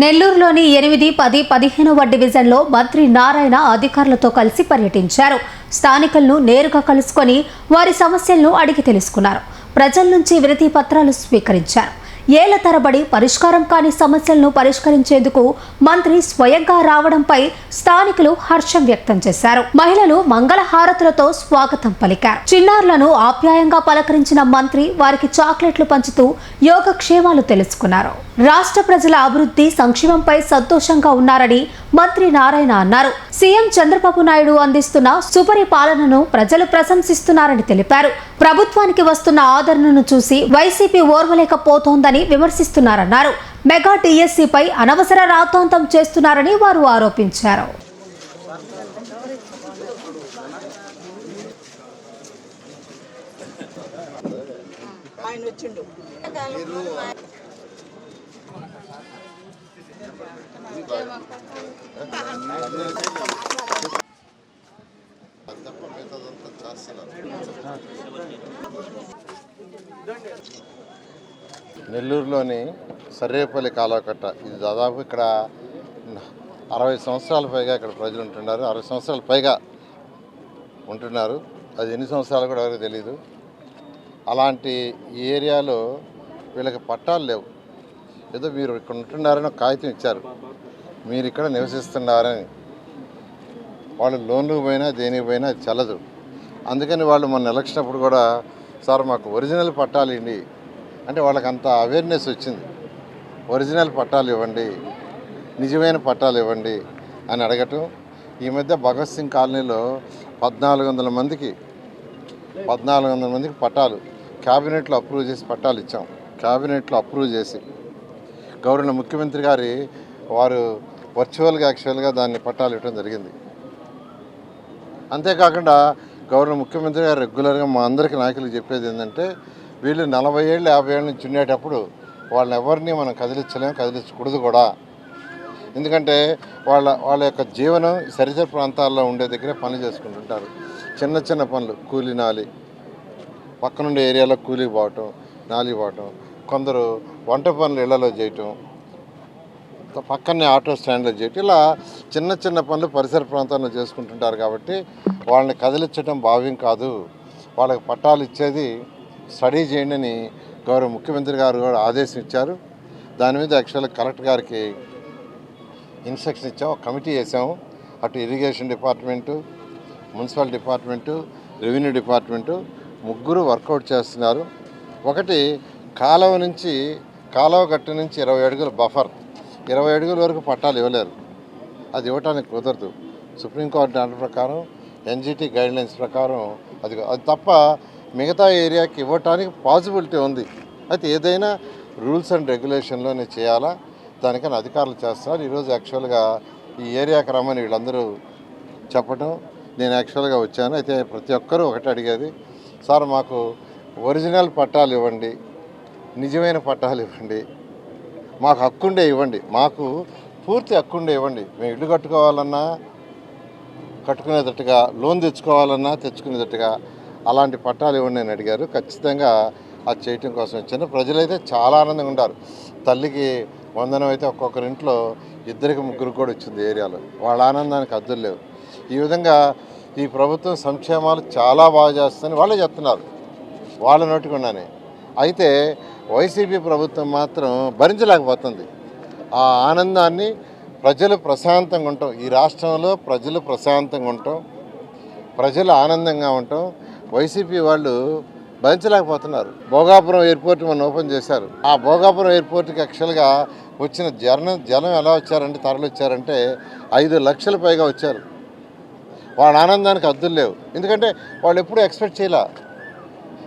నెల్లూరులోని 8, 10, 15వ డివిజన్లో మంత్రి నారాయణ అధికారులతో కలిసి పర్యటించారు. స్థానికులను నేరుగా కలుసుకొని వారి సమస్యలను అడిగి తెలుసుకున్నారు. ప్రజల నుంచి వినతి పత్రాలు స్వీకరించారు. ఏళ్ల తరబడి పరిష్కారం కాని సమస్యలను పరిష్కరించేందుకు మంత్రి స్వయంగా రావడంపై స్థానికులు హర్షం వ్యక్తం చేశారు. మహిళలు మంగళహారతులతో స్వాగతం పలికారు. చిన్నారులను ఆప్యాయంగా పలకరించిన మంత్రి వారికి చాక్లెట్లు పంచుతూ యోగక్షేమాలు తెలుసుకున్నారు. రాష్ట్ర ప్రజల అభివృద్ధి సంక్షేమంపై సంతోషంగా ఉన్నారని మంత్రి నారాయణ అన్నారు. సీఎం చంద్రబాబు నాయుడు అందిస్తున్న సుపరిపాలనను ప్రజలు ప్రశంసిస్తున్నారని తెలిపారు. ప్రభుత్వానికి వస్తున్న ఆదరణను చూసి వైసీపీ ఓర్వలేకపోతోందని విమర్శిస్తున్నారన్నారు. మెగా టీఎస్సీపై అనవసర రాద్ధాంతం చేస్తున్నారని వారు ఆరోపించారు. నెల్లూరులోని సర్రేపల్లి కాలువకట్ట ఇది దాదాపు ఇక్కడ 60 సంవత్సరాల పైగా ఇక్కడ ప్రజలు ఉంటున్నారు. 60 సంవత్సరాల పైగా ఉంటున్నారు. అది ఎన్ని సంవత్సరాలు కూడా ఎవరికి తెలియదు. అలాంటి ఈ ఏరియాలో వీళ్ళకి పట్టాలు లేవు. ఏదో మీరు ఇక్కడ ఉంటున్నారని ఒక కాగితం ఇచ్చారు, మీరు ఇక్కడ నివసిస్తున్నారని. వాళ్ళు లోన్లకు పోయినా దేనికి పోయినా అది చల్లదు. అందుకని వాళ్ళు మొన్న ఎలక్షన్ అప్పుడు కూడా సార్ మాకు ఒరిజినల్ పట్టాలు ఇవ్వండి అంటే వాళ్ళకి అంత అవేర్నెస్ వచ్చింది. ఒరిజినల్ పట్టాలు ఇవ్వండి, నిజమైన పట్టాలు ఇవ్వండి అని అడగటం. ఈ మధ్య భగత్ సింగ్ కాలనీలో 1400 మందికి పట్టాలు క్యాబినెట్లో అప్రూవ్ చేసి పట్టాలు ఇచ్చాం. క్యాబినెట్లో అప్రూవ్ చేసి గౌరవ ముఖ్యమంత్రి గారి వారు యాక్చువల్గా దాన్ని పట్టాలు ఇవ్వడం జరిగింది. అంతేకాకుండా గౌరవ ముఖ్యమంత్రి గారు రెగ్యులర్గా మా అందరికీ నాయకులకు చెప్పేది ఏంటంటే వీళ్ళు 40 ఏళ్ళు 50 ఏళ్ళ నుంచి ఉండేటప్పుడు వాళ్ళని ఎవరిని మనం కదిలించకూడదు కూడా. ఎందుకంటే వాళ్ళ యొక్క జీవనం సరిహద్దు ప్రాంతాల్లో ఉండే దగ్గరే పనులు చేసుకుంటుంటారు. చిన్న చిన్న పనులు కూలీనాలి, పక్కనుండే ఏరియాలో కూలీ పోవటం, నాలి పోవటం, కొందరు వంట పనులు ఇళ్లలో చేయటం, పక్కనే ఆటో స్టాండ్లో చేయటం, ఇలా చిన్న చిన్న పనులు పరిసర ప్రాంతాల్లో చేసుకుంటుంటారు. కాబట్టి వాళ్ళని కదిలించడం భావ్యం కాదు. వాళ్ళకి పట్టాలు ఇచ్చేది స్టడీ చేయండి అని గౌరవ ముఖ్యమంత్రి గారు కూడా ఆదేశం ఇచ్చారు. దాని మీద యాక్చువల్గా కలెక్టర్ గారికి ఇన్స్ట్రక్షన్ ఇచ్చాము, కమిటీ వేసాము. అటు irrigation department, municipal department, revenue department ముగ్గురు వర్కౌట్ చేస్తున్నారు. ఒకటి కాలువ గట్టు నుంచి 20 అడుగుల బఫర్, 20 అడుగుల వరకు పట్టాలు ఇవ్వలేరు. అది ఇవ్వటానికి కుదరదు. సుప్రీంకోర్టు ఆర్డర్ ప్రకారం, ఎన్జిటి గైడ్లైన్స్ ప్రకారం అది తప్ప మిగతా ఏరియాకి ఇవ్వటానికి పాసిబిలిటీ ఉంది. అయితే ఏదైనా రూల్స్ అండ్ రెగ్యులేషన్లోనే చేయాలా, దానికని అధికారులు చేస్తున్నారు. ఈరోజు యాక్చువల్గా ఈ ఏరియాకి రమ్మని వీళ్ళందరూ చెప్పటం నేను యాక్చువల్గా వచ్చాను. అయితే ప్రతి ఒక్కరూ ఒకటి అడిగేది, సార్ మాకు ఒరిజినల్ పట్టాలు ఇవ్వండి, నిజమైన పట్టాలు ఇవ్వండి, మాకు హక్కుండే ఇవ్వండి, మాకు పూర్తి హక్కుండే ఇవ్వండి. మేము ఇల్లు కట్టుకోవాలన్నా కట్టుకునేటట్టుగా, లోన్ తెచ్చుకోవాలన్నా తెచ్చుకునేటట్టుగా అలాంటి పట్టాలు ఇవ్వండి అని అడిగారు. ఖచ్చితంగా అది చేయటం కోసం వచ్చాను. ప్రజలైతే చాలా ఆనందంగా ఉంటారు. తల్లికి వందనం అయితే ఒక్కొక్కరి ఇంట్లో 2, 3 కూడా వచ్చింది ఏరియాలో. వాళ్ళ ఆనందానికి అద్దులు లేవు. ఈ విధంగా ఈ ప్రభుత్వం సంక్షేమాలు చాలా బాగా చేస్తుందని వాళ్ళే చెప్తున్నారు, వాళ్ళ నోటికున్నానే. అయితే వైసీపీ ప్రభుత్వం మాత్రం భరించలేకపోతుంది. ఆ ఆనందాన్ని ప్రజలు ప్రశాంతంగా ఉంటాం, ఈ రాష్ట్రంలో ప్రజలు ప్రశాంతంగా ఉంటాం, ప్రజలు ఆనందంగా ఉంటాం, వైసీపీ వాళ్ళు భరించలేకపోతున్నారు. భోగాపురం ఎయిర్పోర్ట్ మనం ఓపెన్ చేశారు. ఆ భోగాపురం ఎయిర్పోర్ట్కి యాక్చువల్గా వచ్చిన జనం ఎలా వచ్చారంటే, తరలి వచ్చారంటే 5 లక్షల పైగా వచ్చారు. వాళ్ళ ఆనందానికి అద్దులు లేవు. ఎందుకంటే వాళ్ళు ఎప్పుడూ ఎక్స్పెక్ట్ చేయలే.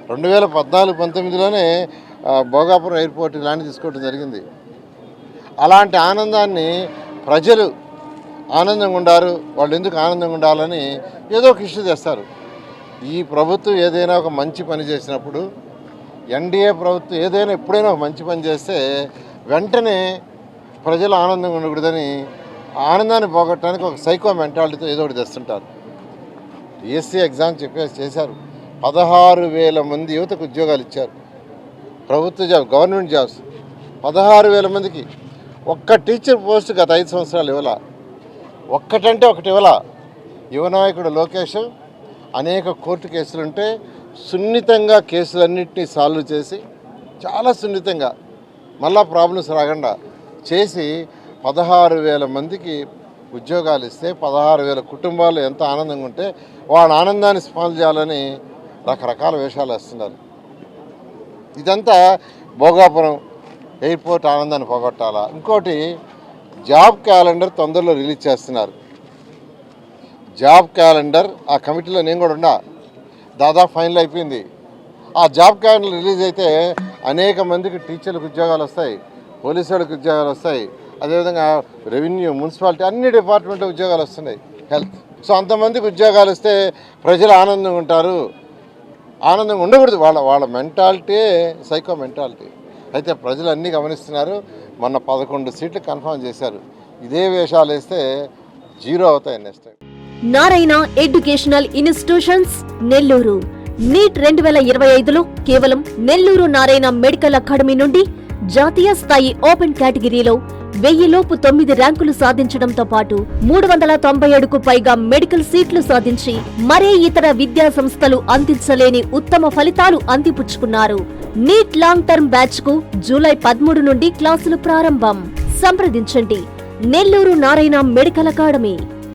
2014-19లోనే భోగాపురం ఎయిర్పోర్ట్ ల్యాండ్ తీసుకోవడం జరిగింది. అలాంటి ఆనందాన్ని ప్రజలు ఆనందంగా ఉండారు. వాళ్ళు ఎందుకు ఆనందంగా ఉండాలని ఏదో ఒక ఇష్యూ చేస్తారు. ఈ ప్రభుత్వం ఏదైనా ఒక మంచి పని చేసినప్పుడు, ఎన్డీఏ ప్రభుత్వం ఏదైనా ఎప్పుడైనా ఒక మంచి పని చేస్తే వెంటనే ప్రజలు ఆనందంగా ఉండకూడదని ఆనందాన్ని పోగొట్టడానికి ఒక సైకో మెంటాలిటీతో ఏదో ఒకటి తెస్తుంటారు. డిఎస్సీ ఎగ్జామ్ చేశారు. 16,000 మంది యువతకు ఉద్యోగాలు ఇచ్చారు. ప్రభుత్వ జాబ్, గవర్నమెంట్ జాబ్స్ 16,000 మందికి. ఒక్క టీచర్ పోస్ట్ గత 5 సంవత్సరాలు ఇవ్వాల, ఒక్కటంటే ఒకటి ఇవ్వాల. యువనాయకుడు లోకేష్ అనేక కోర్టు కేసులుంటే సున్నితంగా కేసులన్నింటినీ సాల్వ్ చేసి చాలా సున్నితంగా మళ్ళా ప్రాబ్లమ్స్ రాకుండా చేసి 16,000 మందికి ఉద్యోగాలు ఇస్తే 16,000 కుటుంబాలు ఎంత ఆనందంగా ఉంటే వాళ్ళ ఆనందాన్ని స్పాన్సర్ చేయాలని రకరకాల వేషాలు వేస్తున్నారు. ఇదంతా భోగాపురం ఎయిర్పోర్ట్ ఆనందాన్ని పోగొట్టాలా. ఇంకోటి జాబ్ క్యాలెండర్ తొందరలో రిలీజ్ చేస్తున్నారు. జాబ్ క్యాలెండర్ ఆ కమిటీలో నేను కూడా ఉన్నా, దాదాపు ఫైనల్ అయిపోయింది. ఆ జాబ్ క్యాలెండర్ రిలీజ్ అయితే అనేక మందికి టీచర్లకు ఉద్యోగాలు వస్తాయి, పోలీసు వాళ్ళకి ఉద్యోగాలు వస్తాయి, అదేవిధంగా రెవెన్యూ, మున్సిపాలిటీ అన్ని డిపార్ట్మెంట్లో ఉద్యోగాలు వస్తున్నాయి, హెల్త్. సో అంతమందికి ఉద్యోగాలు వస్తే ప్రజలు ఆనందంగా ఉంటారు. ఆనందంగా ఉండకూడదు, వాళ్ళ మెంటాలిటీ సైకో మెంటాలిటీ. అయితే ప్రజలు అన్నీ గమనిస్తున్నారు. మొన్న 11 సీట్లు కన్ఫర్మ్ చేశారు. ఇదే వేషాలు వేస్తే 0 అవుతాయి next time. Narayana educational institutions Nellore. NEET 2025లో కేవలం నెల్లూరు నారాయణ మెడికల్ అకాడమీ నుండి జాతీయ స్థాయి ఓపెన్ కేటగిరీలో 1000 లోపు 9 ర్యాంకులు సాధించడంతో పాటు 397కు పైగా మెడికల్ సీట్లు సాధించి మరే ఇతర విద్యా సంస్థలు అందించలేని ఉత్తమ ఫలితాలు అందిపుచ్చుకున్నారు. నీట్ లాంగ్ టర్మ్ బ్యాచ్ కు జూలై 13 నుండి క్లాసులు ప్రారంభం. సంప్రదించండి నెల్లూరు నారాయణ మెడికల్ అకాడమీ.